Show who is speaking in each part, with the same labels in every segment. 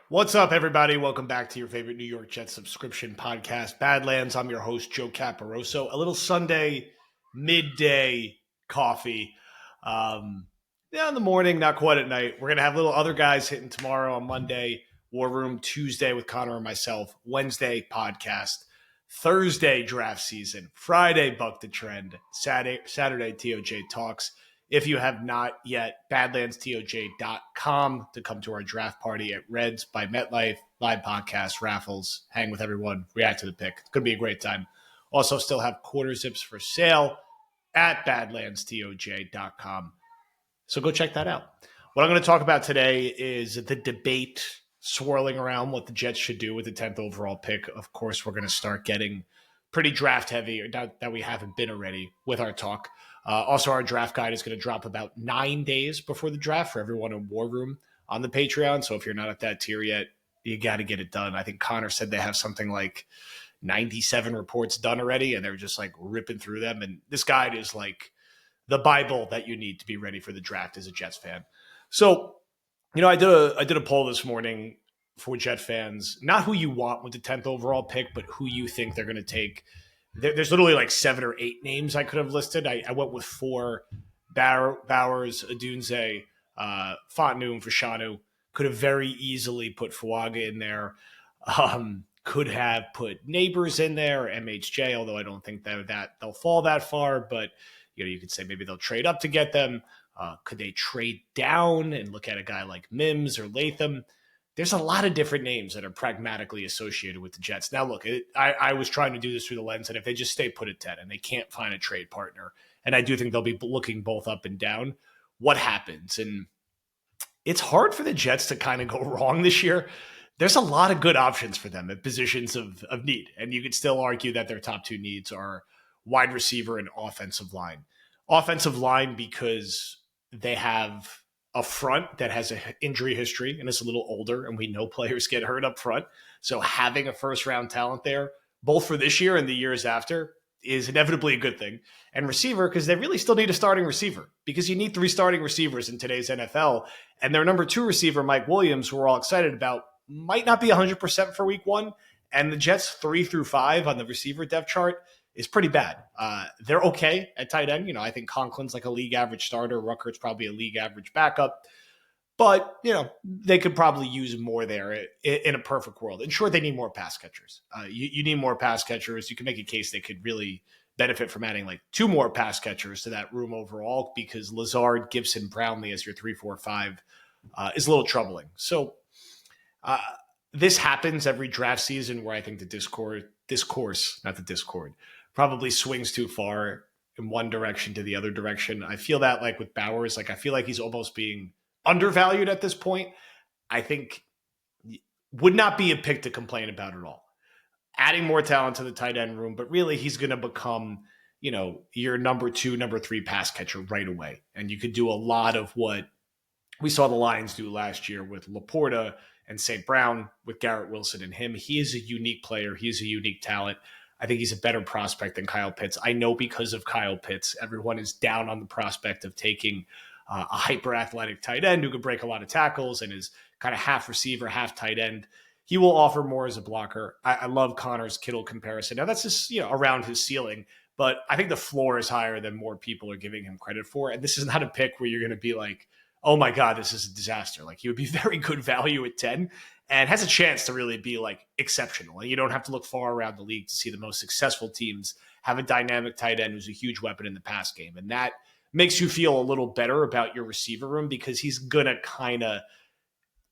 Speaker 1: What's up, everybody? Welcome back to your favorite New York Jets subscription podcast, Badlands. I'm your host, Joe Caporoso. A little Sunday midday coffee. In the morning, not quite at night. We're going to have little other guys hitting tomorrow on Monday, War Room, Tuesday with Connor and myself, Wednesday podcast, Thursday draft season, Friday Buck the Trend, Saturday TOJ Talks. If you have not yet, badlandstoj.com to come to our draft party at Reds by MetLife, live podcasts, raffles, hang with everyone, react to the pick. It's going to be a great time. Also, still have quarter zips for sale at badlandstoj.com. So go check that out. What I'm going to talk about today is the debate swirling around what the Jets should do with the 10th overall pick. Of course, we're going to start getting pretty draft heavy, or not that we haven't been already, with our talk. Also, our draft guide is going to drop about 9 days before the draft for everyone in War Room on the Patreon. So if you're not at that tier yet, you got to get it done. I think Connor said they have something like 97 reports done already, and they're just like ripping through them. And this guide is like the Bible that you need to be ready for the draft as a Jets fan. So, I did a poll this morning for Jet fans, not who you want with the 10th overall pick, but who you think they're going to take. There's literally like 7 or 8 names I could have listed. I went with 4: Bowers, Odunze, Fontenot, Fashanu. Could have very easily put Fuaga in there. Could have put Neighbors in there, or MHJ, although I don't think that they'll fall that far. But you could say maybe they'll trade up to get them. Could they trade down and look at a guy like Mims or Latham? There's a lot of different names that are pragmatically associated with the Jets. Now, look, I was trying to do this through the lens, and if they just stay put at 10 and they can't find a trade partner, and I do think they'll be looking both up and down, what happens? And it's hard for the Jets to kind of go wrong this year. There's a lot of good options for them at positions of need, and you could still argue that their top 2 needs are wide receiver and offensive line. Offensive line because they have a front that has an injury history and is a little older, and we know players get hurt up front. So having a first-round talent there, both for this year and the years after, is inevitably a good thing. And receiver, because they really still need a starting receiver, because you need 3 starting receivers in today's NFL. And their number 2 receiver, Mike Williams, who we're all excited about, might not be 100% for week 1. And the Jets 3 through 5 on the receiver depth chart is pretty bad. They're okay at tight end. I think Conklin's like a league average starter. Ruckert's probably a league average backup. But, they could probably use more there in a perfect world. And sure, they need more pass catchers. You need more pass catchers. You can make a case they could really benefit from adding like 2 more pass catchers to that room overall, because Lazard, Gibson, Brownlee as your 3, 4, 5 is a little troubling. So this happens every draft season where I think the discourse, not the discord, probably swings too far in one direction to the other direction. I feel that like with Bowers, I feel like he's almost being undervalued at this point. I think would not be a pick to complain about at all. Adding more talent to the tight end room, but really he's going to become, your number 2, number 3 pass catcher right away. And you could do a lot of what we saw the Lions do last year with Laporta and St. Brown, with Garrett Wilson and him. He is a unique player. He's a unique talent. I think he's a better prospect than Kyle Pitts. I know because of Kyle Pitts, everyone is down on the prospect of taking a hyper-athletic tight end who could break a lot of tackles and is kind of half receiver, half tight end. He will offer more as a blocker. I love Connor's Kittle comparison. Now, that's just around his ceiling, but I think the floor is higher than more people are giving him credit for. And this is not a pick where you're going to be like, oh my God, this is a disaster. Like, he would be very good value at 10 and has a chance to really be like exceptional. And you don't have to look far around the league to see the most successful teams have a dynamic tight end who's a huge weapon in the pass game. And that makes you feel a little better about your receiver room, because he's going to kind of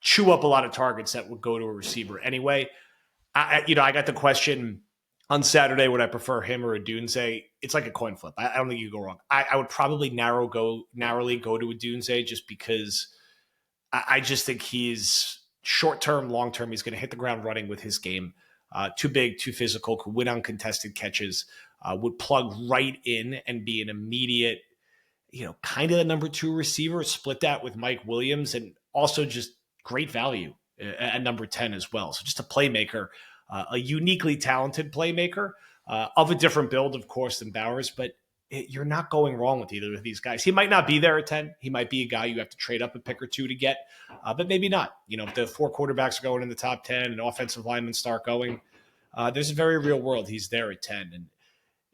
Speaker 1: chew up a lot of targets that would go to a receiver anyway. I got the question on Saturday, would I prefer him or Odunze? It's like a coin flip. I don't think you go wrong. I would probably narrowly go to Odunze, just because I just think he's short-term, long-term. He's going to hit the ground running with his game. Too big, too physical, could win on contested catches, would plug right in and be an immediate, kind of the number 2 receiver, split that with Mike Williams, and also just great value at number 10 as well. So just a playmaker, a uniquely talented playmaker of a different build, of course, than Bowers, but you're not going wrong with either of these guys. He might not be there at 10. He might be a guy you have to trade up a pick or two to get, but maybe not. If the 4 quarterbacks are going in the top 10 and offensive linemen start going, there's a very real world he's there at 10. And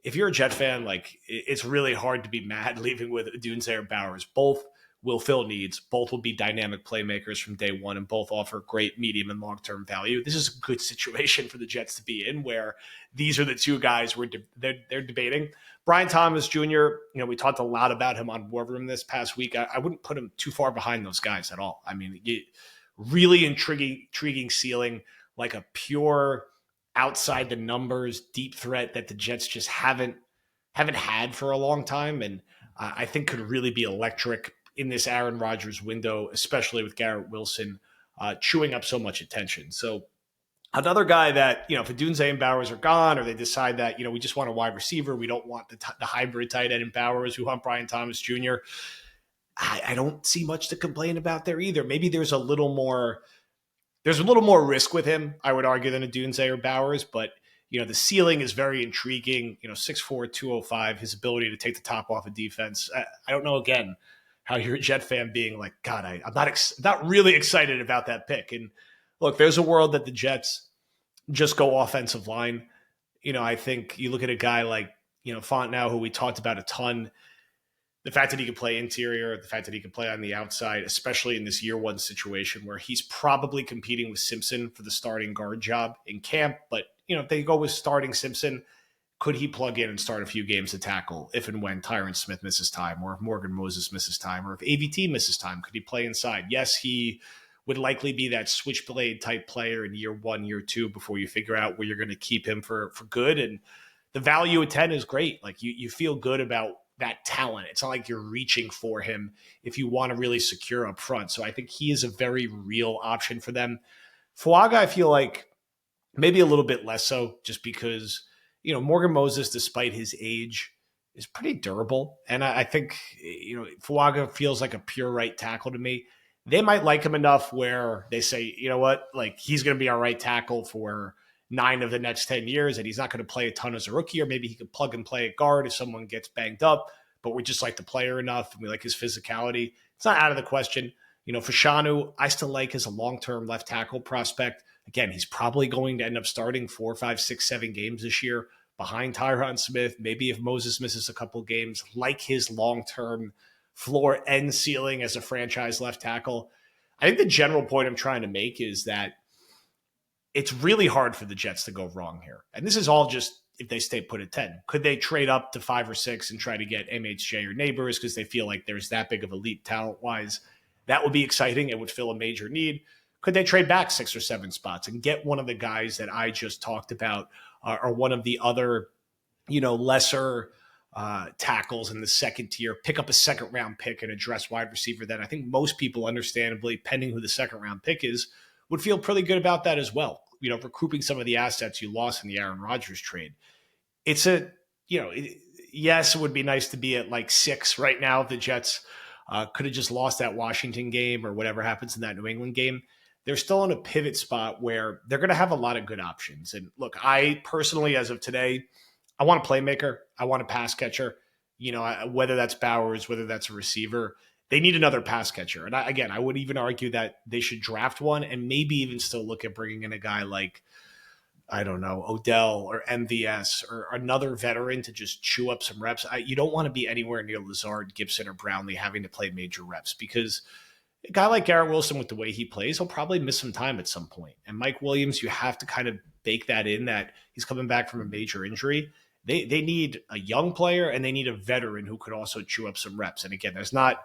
Speaker 1: if you're a Jet fan, it's really hard to be mad leaving with Dunze or Bowers. Both will fill needs. Both will be dynamic playmakers from day one, and both offer great medium and long-term value. This is a good situation for the Jets to be in, where these are the two guys they're debating. Brian Thomas Jr., we talked a lot about him on War Room this past week. I wouldn't put him too far behind those guys at all. I mean, really intriguing ceiling, like a pure outside the numbers deep threat that the Jets just haven't had for a long time, and I think could really be electric in this Aaron Rodgers window, especially with Garrett Wilson chewing up so much attention. So another guy that, if Dunze and Bowers are gone, or they decide that, we just want a wide receiver, we don't want the hybrid tight end in Bowers, we want Brian Thomas Jr., I don't see much to complain about there either. Maybe there's a little more risk with him, I would argue, than a Dunze or Bowers, but the ceiling is very intriguing. 6'4", 205, his ability to take the top off of defense. I don't know, again, how you're a Jet fan being like, God, I'm not really excited about that pick. And look, there's a world that the Jets just go offensive line. I think you look at a guy like, Fontenot, who we talked about a ton. The fact that he can play interior, the fact that he can play on the outside, especially in this year one situation where he's probably competing with Simpson for the starting guard job in camp. But, if they go with starting Simpson, could he plug in and start a few games to tackle if and when Tyron Smith misses time, or if Morgan Moses misses time, or if AVT misses time? Could he play inside? Yes, he would likely be that switchblade type player in year 1, year 2 before you figure out where you're going to keep him for good. And the value at 10 is great. Like you feel good about that talent. It's not like you're reaching for him if you want to really secure up front. So I think he is a very real option for them. Fuaga, I feel like maybe a little bit less so, just because, Morgan Moses, despite his age, is pretty durable. And I think, Fuaga feels like a pure right tackle to me. They might like him enough where they say, you know what, like he's going to be our right tackle for 9 of the next 10 years, and he's not going to play a ton as a rookie, or maybe he could plug and play at guard if someone gets banged up, but we just like the player enough and we like his physicality. It's not out of the question. Fashanu, I still like as a long-term left tackle prospect. Again, he's probably going to end up starting 4, 5, 6, 7 games this year behind Tyron Smith. Maybe if Moses misses a couple games, like his long-term floor and ceiling as a franchise left tackle. I think the general point I'm trying to make is that it's really hard for the Jets to go wrong here. And this is all just if they stay put at 10. Could they trade up to 5 or 6 and try to get MHJ or Neighbors because they feel like there's that big of a leap talent-wise? That would be exciting. It would fill a major need. Could they trade back 6 or 7 spots and get one of the guys that I just talked about, or one of the other, lesser tackles in the second tier, pick up a second-round pick and address wide receiver that I think most people, understandably, pending who the second-round pick is, would feel pretty good about that as well. Recouping some of the assets you lost in the Aaron Rodgers trade. It's yes, it would be nice to be at like 6 right now if the Jets could have just lost that Washington game or whatever happens in that New England game. They're still in a pivot spot where they're going to have a lot of good options. And look, I personally, as of today, I want a playmaker. I want a pass catcher. Whether that's Bowers, whether that's a receiver, they need another pass catcher. And I would even argue that they should draft one and maybe even still look at bringing in a guy like, I don't know, Odell or MVS or another veteran to just chew up some reps. You don't want to be anywhere near Lazard, Gibson, or Brownlee having to play major reps, because a guy like Garrett Wilson, with the way he plays, he'll probably miss some time at some point. And Mike Williams, you have to kind of bake that in, that he's coming back from a major injury. They need a young player and they need a veteran who could also chew up some reps. And again, there's not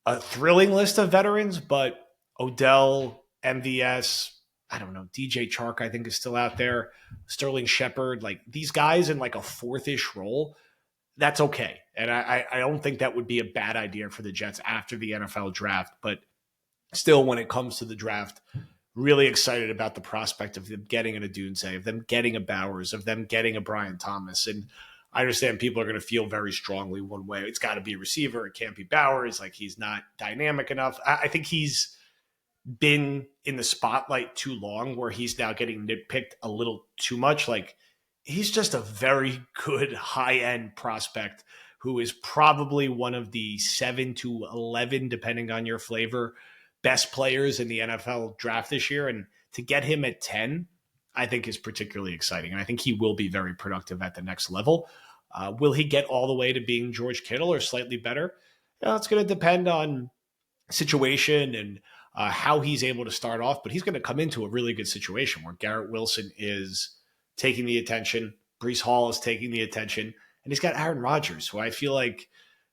Speaker 1: a thrilling list of veterans, but Odell, MVS, I don't know, DJ Chark, I think, is still out there. Sterling Shepard, like these guys in like a 4th-ish role, that's okay. And I don't think that would be a bad idea for the Jets after the NFL draft. But still, when it comes to the draft, really excited about the prospect of them getting an Dunze, of them getting a Bowers, of them getting a Brian Thomas. And I understand people are going to feel very strongly one way. It's got to be a receiver. It can't be Bowers. Like, he's not dynamic enough. I think he's been in the spotlight too long, where he's now getting nitpicked a little too much. Like, he's just a very good high-end prospect who is probably one of the 7 to 11, depending on your flavor, best players in the NFL draft this year. And to get him at 10, I think is particularly exciting. And I think he will be very productive at the next level. Will he get all the way to being George Kittle or slightly better? It's going to depend on situation and how he's able to start off, but he's going to come into a really good situation where Garrett Wilson is taking the attention, Breece Hall is taking the attention, and he's got Aaron Rodgers, who I feel like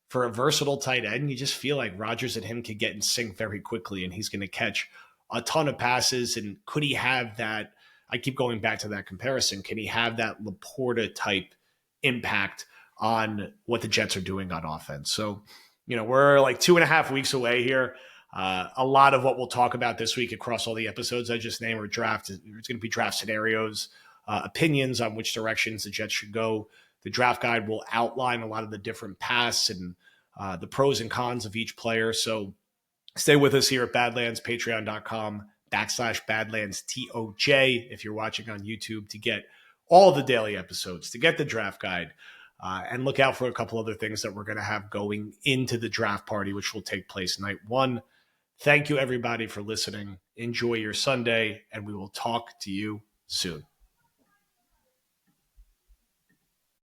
Speaker 1: for a versatile tight end, you just feel like Rodgers and him could get in sync very quickly, and he's going to catch a ton of passes. And could he have that? I keep going back to that comparison. Can he have that Laporta type impact on what the Jets are doing on offense? So, we're like 2.5 weeks away here. A lot of what we'll talk about this week across all the episodes I just named are draft. There's going to be draft scenarios, opinions on which directions the Jets should go. The draft guide will outline a lot of the different paths and the pros and cons of each player. So stay with us here at Badlands, patreon.com/BadlandsTOJ if you're watching on YouTube to get all the daily episodes, to get the draft guide. And look out for a couple other things that we're going to have going into the draft party, which will take place night 1. Thank you, everybody, for listening. Enjoy your Sunday, and we will talk to you soon.